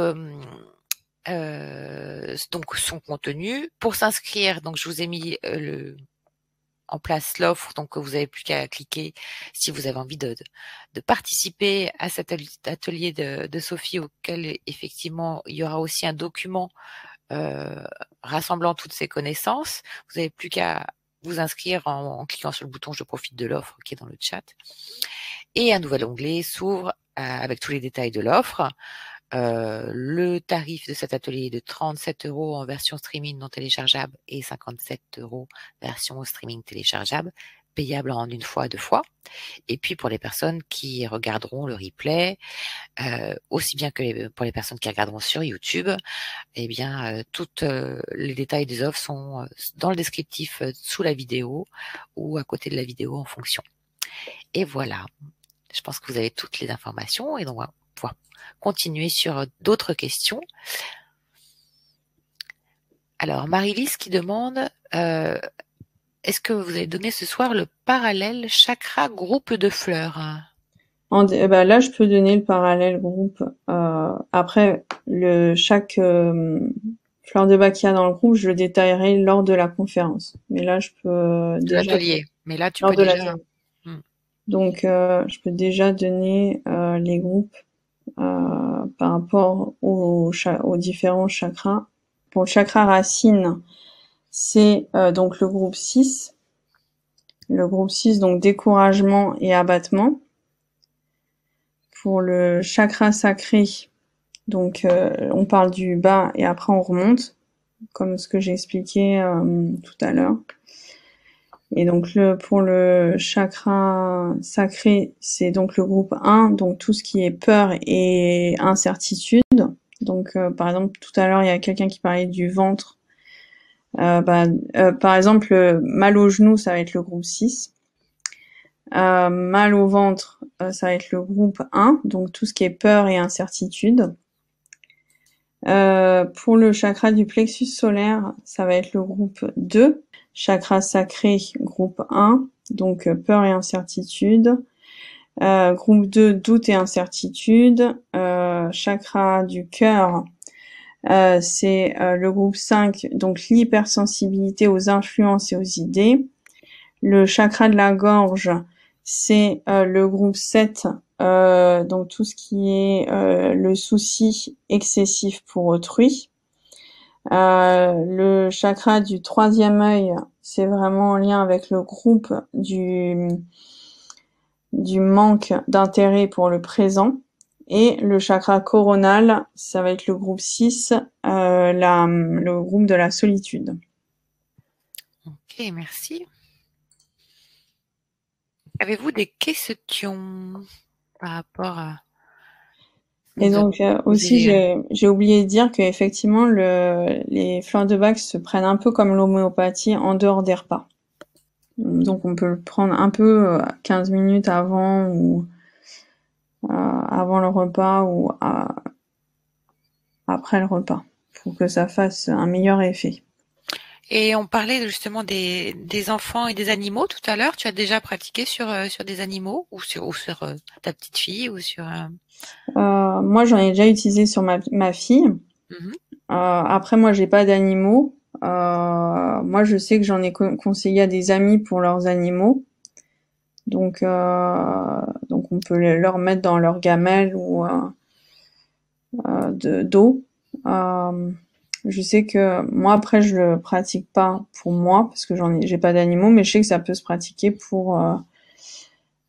son contenu. Pour s'inscrire, donc je vous ai mis en place l'offre, donc vous n'avez plus qu'à cliquer si vous avez envie de participer à cet atelier de Sophie, auquel effectivement il y aura aussi un document rassemblant toutes ces connaissances. Vous n'avez plus qu'à vous inscrire en cliquant sur le bouton je profite de l'offre qui est dans le chat. Et un nouvel onglet s'ouvre avec tous les détails de l'offre. Le tarif de cet atelier est de 37 € en version streaming non téléchargeable et 57 € version streaming téléchargeable, payable en une fois, 2 fois. Et puis pour les personnes qui regarderont le replay, aussi bien que pour les personnes qui regarderont sur YouTube, eh bien, toutes les détails des offres sont dans le descriptif sous la vidéo ou à côté de la vidéo en fonction. Et voilà. Je pense que vous avez toutes les informations et donc on va pouvoir continuer sur d'autres questions. Alors, Marie-Lise qui demande est-ce que vous avez donné ce soir le parallèle chakra groupe de fleurs? Là, je peux donner le parallèle groupe. Après, chaque fleur de bac qu'il y a dans le groupe, je le détaillerai lors de la conférence. Mais là, je peux De déjà l'atelier. Mais là, tu lors peux de déjà. l'atelier. Donc, je peux déjà donner les groupes par rapport aux différents chakras. Pour le chakra racine, c'est donc le groupe 6. Le groupe 6, donc découragement et abattement. Pour le chakra sacré, donc on parle du bas et après on remonte, comme ce que j'ai expliqué tout à l'heure. Et donc pour le chakra sacré, c'est donc le groupe 1, donc tout ce qui est peur et incertitude. Donc par exemple, tout à l'heure, il y a quelqu'un qui parlait du ventre. Par exemple, mal au genou, ça va être le groupe 6. Mal au ventre, ça va être le groupe 1, donc tout ce qui est peur et incertitude. Pour le chakra du plexus solaire, ça va être le groupe 2. Chakra sacré, groupe 1, donc peur et incertitude. Groupe 2, doute et incertitude. Chakra du cœur, C'est le groupe 5, donc l'hypersensibilité aux influences et aux idées. Le chakra de la gorge, c'est le groupe 7, donc tout ce qui est le souci excessif pour autrui. Le chakra du troisième œil, c'est vraiment en lien avec le groupe du manque d'intérêt pour le présent. Et le chakra coronal, ça va être le groupe 6, le groupe de la solitude. Ok, merci. Avez-vous des questions par rapport à... Et donc aussi, j'ai oublié de dire qu'effectivement, les fleurs de bac se prennent un peu comme l'homéopathie en dehors des repas. Donc on peut le prendre un peu 15 minutes avant ou avant le repas ou après le repas pour que ça fasse un meilleur effet. Et on parlait justement des enfants et des animaux tout à l'heure. Tu as déjà pratiqué sur des animaux ou sur ta petite fille ou sur moi, j'en ai déjà utilisé sur ma fille. Après, moi, j'ai pas d'animaux. Moi, je sais que j'en ai conseillé à des amis pour leurs animaux. Donc on peut leur mettre dans leur gamelle ou d'eau. Je sais que moi après je le pratique pas pour moi parce que j'ai pas d'animaux, mais je sais que ça peut se pratiquer pour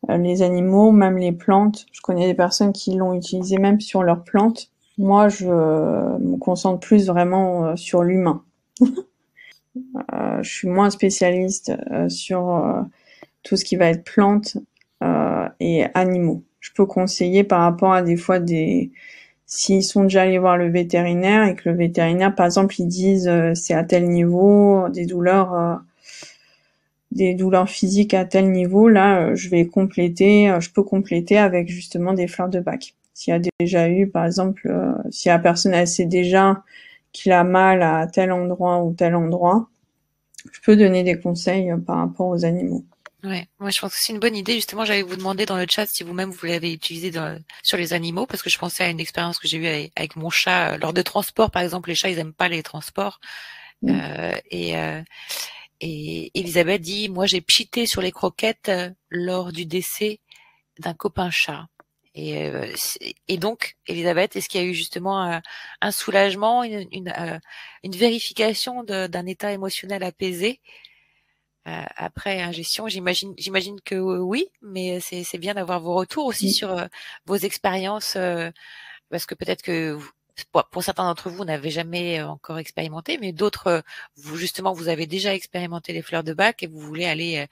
les animaux, même les plantes. Je connais des personnes qui l'ont utilisé même sur leurs plantes. Moi, je me concentre plus vraiment sur l'humain. Je suis moins spécialiste sur tout ce qui va être plantes et animaux. Je peux conseiller par rapport à des fois s'ils sont déjà allés voir le vétérinaire et que le vétérinaire, par exemple, ils disent c'est à tel niveau, des douleurs physiques à tel niveau, là, je peux compléter avec justement des fleurs de bac. S'il y a déjà eu, par exemple, si la personne elle sait déjà qu'il a mal à tel endroit ou tel endroit, je peux donner des conseils par rapport aux animaux. Ouais, moi je pense que c'est une bonne idée. Justement, j'allais vous demander dans le chat si vous-même vous l'avez utilisé sur les animaux, parce que je pensais à une expérience que j'ai eue avec mon chat lors de transport. Par exemple, les chats ils aiment pas les transports. Et Elisabeth dit, moi j'ai pchité sur les croquettes lors du décès d'un copain chat. Et donc, Elisabeth, est-ce qu'il y a eu justement un soulagement, une vérification d'un état émotionnel apaisé après ingestion? J'imagine que oui, mais c'est bien d'avoir vos retours aussi sur vos expériences, parce que peut-être que pour certains d'entre vous, vous n'avez jamais encore expérimenté, mais d'autres, vous avez déjà expérimenté les fleurs de bac et vous voulez aller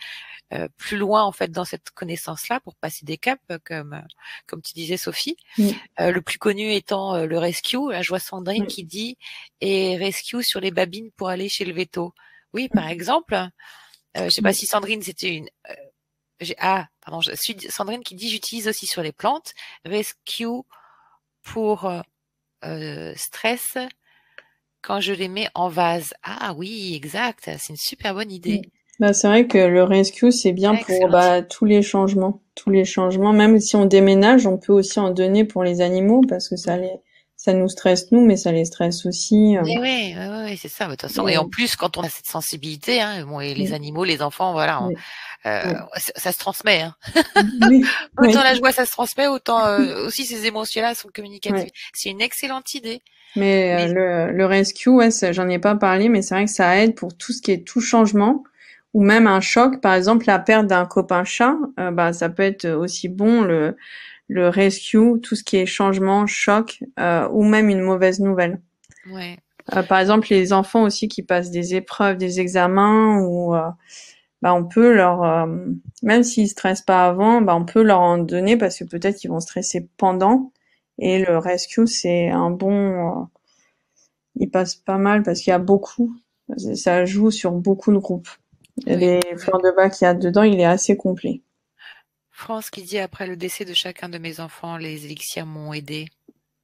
plus loin en fait dans cette connaissance-là pour passer des caps, comme tu disais, Sophie. Le plus connu étant le rescue. Là, je vois Sandrine qui dit et rescue sur les babines pour aller chez le veto. Oui, par exemple. Je sais pas si Sandrine c'était une. Pardon. Je suis Sandrine qui dit j'utilise aussi sur les plantes. Rescue pour stress quand je les mets en vase. Ah oui, exact. C'est une super bonne idée. Bah, c'est vrai que le rescue, c'est bien pour tous les changements. Tous les changements, même si on déménage, on peut aussi en donner pour les animaux parce que ça nous stresse nous, mais ça les stresse aussi. Oui, c'est ça. De toute façon, et en plus, quand on a cette sensibilité, et les animaux, les enfants, voilà, ça se transmet. Hein. Autant la joie, ça se transmet, autant aussi ces émotions-là sont communicatifs. C'est une excellente idée. Mais le rescue, j'en ai pas parlé, mais c'est vrai que ça aide pour tout ce qui est tout changement ou même un choc. Par exemple, la perte d'un copain chat, ça peut être aussi bon le rescue, tout ce qui est changement, choc ou même une mauvaise nouvelle. Ouais. Par exemple, les enfants aussi qui passent des épreuves, des examens ou on peut leur même s'ils stressent pas avant, on peut leur en donner parce que peut-être qu'ils vont stresser pendant. Et le rescue, c'est un bon, il passe pas mal parce qu'il y a beaucoup, ça joue sur beaucoup de groupes. Les fleurs de bac qu'il y a dedans, il est assez complet. France qui dit après le décès de chacun de mes enfants, les élixirs m'ont aidé.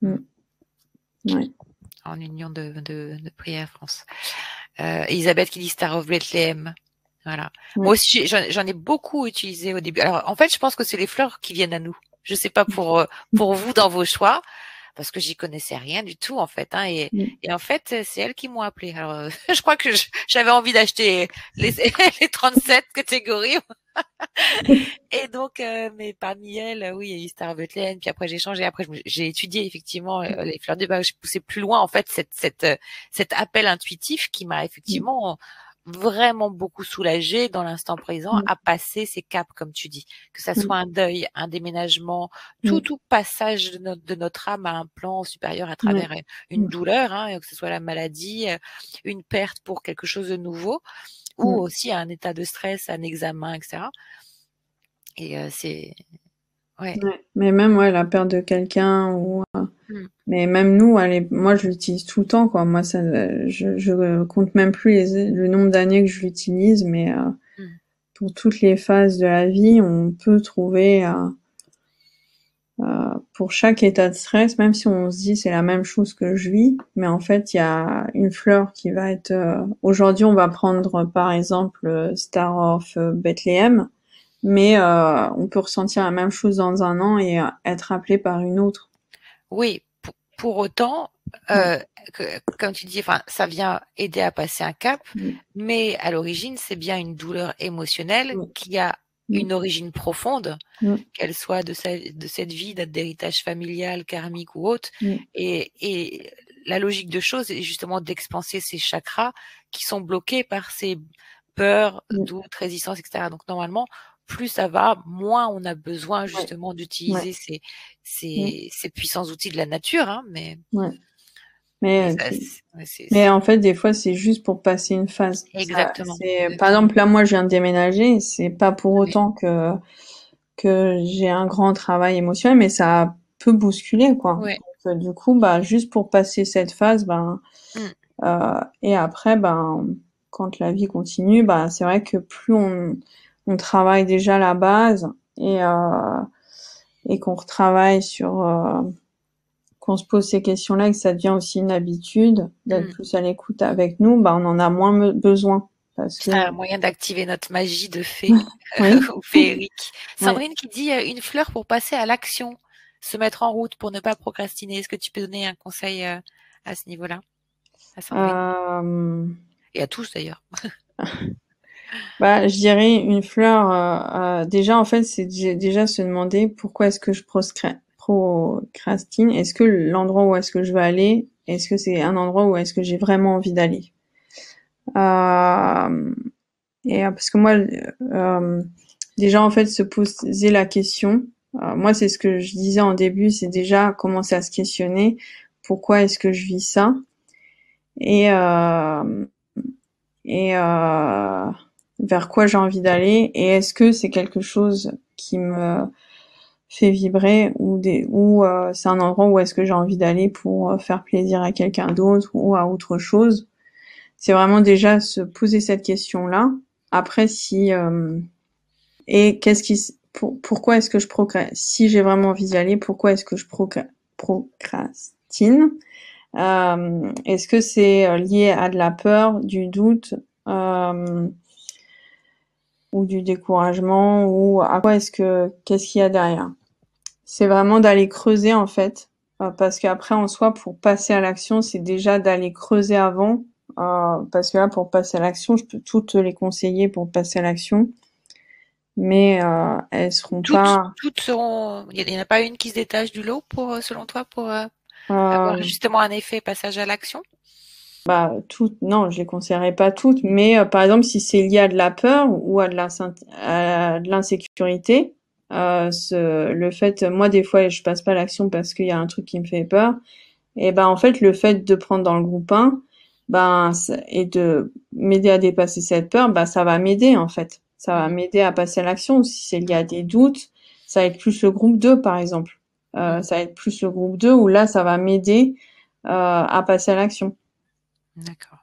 Ouais. En union de prière, France. Elisabeth qui dit Star of Bethlehem. Voilà. Moi aussi, j'en ai beaucoup utilisé au début. Alors, en fait, je pense que c'est les fleurs qui viennent à nous. Je sais pas pour vous dans vos choix. parce que j'y connaissais rien du tout en fait, hein, Mm. et en fait, c'est elles qui m'ont appelé. Alors, je crois que j'avais envie d'acheter les les 37 catégories et donc, mais parmi elles, oui, il y a eu Star Bethlehem, puis après j'ai changé. Après, j'ai étudié effectivement les fleurs de bac. J'ai poussé plus loin en fait cet appel intuitif qui m'a Mm. effectivement vraiment beaucoup soulagée dans l'instant présent Mm. à passer ces caps, comme tu dis, que ça soit Mm. un deuil, un déménagement, Mm. tout passage de notre âme à un plan supérieur à Ouais. travers une Mm. douleur, hein, que ce soit la maladie, une perte pour quelque chose de nouveau, ou Mm. aussi un état de stress, un examen, etc. Et c'est ouais. Ouais. Mais même, ouais, la perte de quelqu'un ou, Mmh. mais même nous, allez, moi, je l'utilise tout le temps, quoi. Moi, ça, je compte même plus le nombre d'années que je l'utilise, mais, Mmh. pour toutes les phases de la vie, on peut trouver, pour chaque état de stress, même si on se dit c'est la même chose que je vis, mais en fait il y a une fleur qui va être. Aujourd'hui, on va prendre par exemple Star of Bethlehem, mais on peut ressentir la même chose dans un an et être appelé par une autre. Oui, pour autant, Mm. que comme tu dis, enfin, ça vient aider à passer un cap, Mm. mais à l'origine, c'est bien une douleur émotionnelle Mm. qui a Mm. une origine profonde, Mm. qu'elle soit de cette vie, d'héritage familial, karmique ou autre. Mm. Et la logique de choses est justement d'expanser ces chakras qui sont bloqués par ces peurs, Mm. doutes, résistances, etc. Donc normalement, plus ça va, moins on a besoin Ouais. justement Ouais. d'utiliser Mm. ces puissants outils de la nature, hein, Ouais. mais Mais ça, ouais, mais en fait, des fois, c'est juste pour passer une phase. Ça, exactement, c'est, par exactement. exemple, là, moi, je viens de déménager. C'est pas pour Oui, autant que j'ai un grand travail émotionnel, mais ça peut bousculer, quoi. ouais. Donc, du coup, bah, juste pour passer cette phase, ben, Mm. et après, ben, quand la vie continue, bah, c'est vrai que plus on travaille déjà la base et qu'on retravaille qu'on se pose ces questions-là et que ça devient aussi une habitude d'être Mm. plus à l'écoute avec nous, bah, on en a moins besoin. Parce que, C'est un moyen d'activer notre magie de fée oui, ou féerique. ouais. Sandrine qui dit une fleur pour passer à l'action, se mettre en route pour ne pas procrastiner. Est-ce que tu peux donner un conseil à ce niveau-là, à Sandrine Euh, et à tous d'ailleurs? Bah, je dirais une fleur. Déjà, en fait, c'est déjà se demander pourquoi est-ce que je procrastine. Est-ce que l'endroit où est-ce que je veux aller, est-ce que c'est un endroit où est-ce que j'ai vraiment envie d'aller? Euh, parce que moi, déjà, en fait, se poser la question. Moi, c'est ce que je disais en début, c'est déjà commencer à se questionner. Pourquoi est-ce que je vis ça? Et euh, et vers quoi j'ai envie d'aller et est-ce que c'est quelque chose qui me fait vibrer ou c'est un endroit où est-ce que j'ai envie d'aller pour faire plaisir à quelqu'un d'autre ou à autre chose. C'est vraiment déjà se poser cette question-là. Après si et qu'est-ce qui pourquoi est-ce que je procrastine? Si j'ai vraiment envie d'y aller, pourquoi est-ce que je procrastine? Est-ce que c'est lié à de la peur, du doute, euh, ou du découragement ou à quoi qu'est-ce qu'il y a derrière. C'est vraiment d'aller creuser en fait, parce qu'après en soi pour passer à l'action c'est déjà d'aller creuser avant, parce que là pour passer à l'action je peux toutes les conseiller pour passer à l'action, mais elles seront pas. Toutes seront. Il n'y en a pas une qui se détache du lot pour, selon toi, pour avoir euh, justement un effet passage à l'action? Bah toutes, non, je les conseillerais pas toutes, mais par exemple si c'est lié à de la peur ou à de l'insécurité, le fait, moi des fois je passe pas à l'action parce qu'il y a un truc qui me fait peur, et ben en fait le fait de prendre dans le groupe 1, et de m'aider à dépasser cette peur, bah ça va m'aider en fait, ça va Mhm, m'aider à passer à l'action. Si c'est lié à des doutes, ça va être plus le groupe 2 par exemple, mhm. ça va être plus le groupe 2 où là ça va m'aider à passer à l'action. D'accord,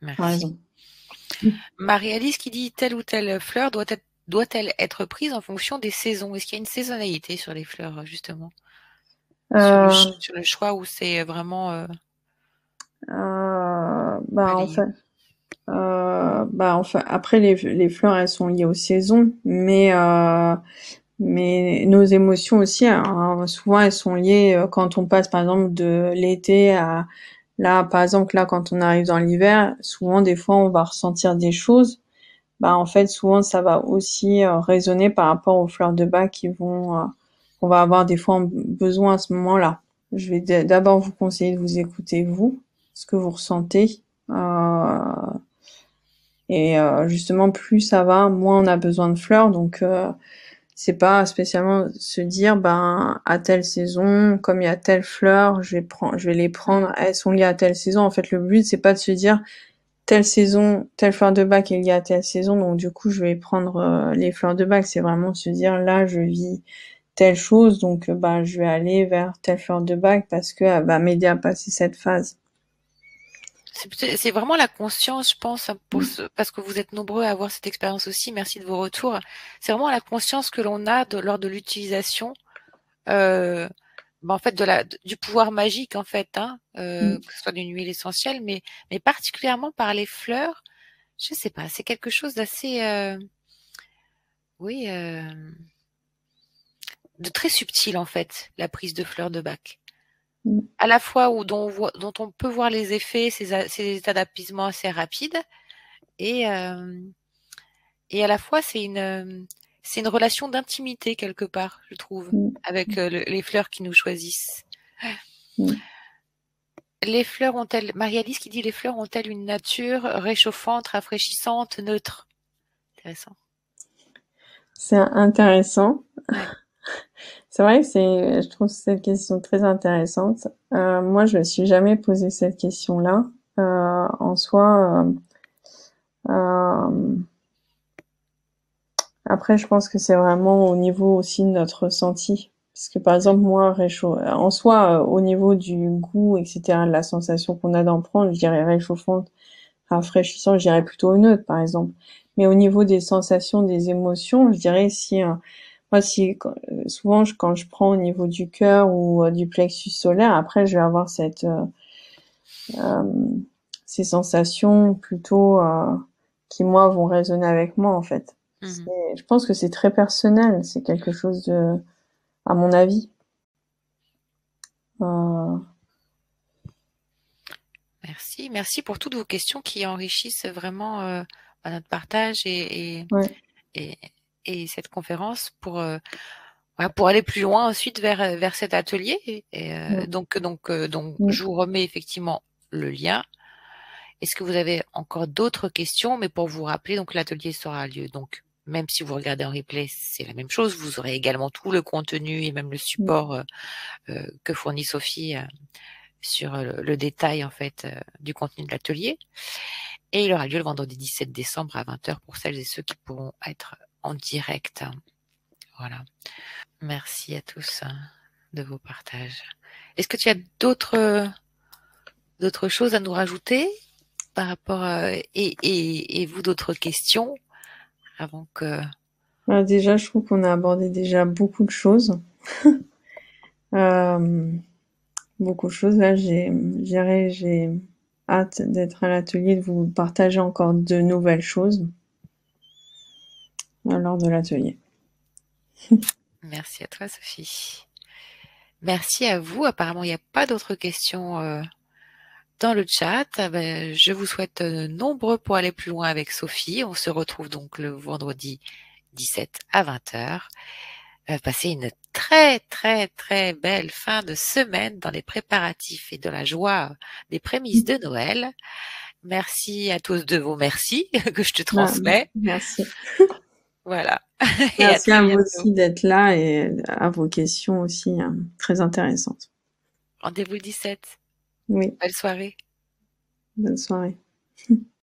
Par merci. exemple. Marie-Alice qui dit telle ou telle fleur doit-elle être prise en fonction des saisons? Est-ce qu'il y a une saisonnalité sur les fleurs, justement? Euh, Sur le choix où c'est vraiment bah en balayé? fait, après les fleurs elles sont liées aux saisons, mais Mais nos émotions aussi, hein, souvent elles sont liées quand on passe par exemple de l'été à là, par exemple là quand on arrive dans l'hiver, souvent des fois on va ressentir des choses. Bah en fait souvent ça va aussi résonner par rapport aux fleurs de bac qu'on va avoir des fois besoin à ce moment-là. Je vais d'abord vous conseiller de vous écouter vous, ce que vous ressentez. Et justement plus ça va, moins on a besoin de fleurs. Donc c'est pas spécialement se dire ben à telle saison comme il y a telle fleur je vais les prendre, elles sont liées à telle saison. En fait le but c'est pas de se dire telle saison telle fleur de bac est liée à telle saison donc du coup je vais prendre les fleurs de bac. C'est vraiment se dire là je vis telle chose donc bah je vais aller vers telle fleur de bac parce que elle va m'aider à passer cette phase. C'est vraiment la conscience, je pense, hein, Mm. parce que vous êtes nombreux à avoir cette expérience aussi. Merci de vos retours. C'est vraiment la conscience que l'on a lors de l'utilisation, euh, en fait, du pouvoir magique, en fait, hein, Mm. que ce soit d'une huile essentielle, mais particulièrement par les fleurs. Je sais pas, c'est quelque chose d'assez, oui, de très subtil, en fait, la prise de fleurs de bac. Mm. À la fois dont on peut voir les effets, ces états d'apaisement assez rapides, et, euh, et à la fois c'est une relation d'intimité quelque part, je trouve, Mm. avec les fleurs qui nous choisissent. Mm. Les fleurs ont-elles, Marie-Alice qui dit les fleurs ont-elles une nature réchauffante, rafraîchissante, neutre? Intéressant. C'est intéressant. Ouais. C'est vrai que je trouve cette question très intéressante. Moi, je me suis jamais posé cette question-là. En soi, euh, après, je pense que c'est vraiment au niveau aussi de notre ressenti. Parce que par exemple, moi, en soi, au niveau du goût, etc., de la sensation qu'on a d'en prendre, je dirais réchauffante, rafraîchissant, je dirais plutôt neutre, par exemple. Mais au niveau des sensations, des émotions, je dirais si moi, souvent, quand je prends au niveau du cœur ou du plexus solaire, après, je vais avoir euh, ces sensations plutôt qui, moi, vont résonner avec moi, en fait. Mhm. Je pense que c'est très personnel. C'est quelque chose à mon avis. Euh, Merci, merci pour toutes vos questions qui enrichissent vraiment notre partage ouais. et, et cette conférence voilà, pour aller plus loin ensuite vers cet atelier. Mm, Donc, mm, je vous remets effectivement le lien. Est-ce que vous avez encore d'autres questions? Mais pour vous rappeler, donc l'atelier sera lieu. Donc, même si vous regardez en replay, c'est la même chose. Vous aurez également tout le contenu et même le mm, support que fournit Sophie sur le détail en fait du contenu de l'atelier. Et il aura lieu le vendredi 17 décembre à 20 heures pour celles et ceux qui pourront être en direct. Voilà. Merci à tous de vos partages. Est-ce que tu as d'autres choses à nous rajouter par rapport et vous d'autres questions avant que Déjà, je trouve qu'on a abordé déjà beaucoup de choses. Euh, Beaucoup de choses. Là, j'ai hâte d'être à l'atelier, de vous partager encore de nouvelles choses lors de l'atelier. merci à toi Sophie. Merci à vous. Apparemment, il n'y a pas d'autres questions dans le chat. Ah ben, je vous souhaite nombreux pour aller plus loin avec Sophie. On se retrouve donc le vendredi 17 à 20 heures. Passez une très très très belle fin de semaine dans les préparatifs et de la joie des prémices de Noël. Merci à tous de vos merci que je te Ah, transmets. merci. Voilà. Et à Merci très à vous bientôt. aussi d'être là et à vos questions aussi très intéressantes. Rendez-vous le 17. Oui, Belle soirée. bonne soirée.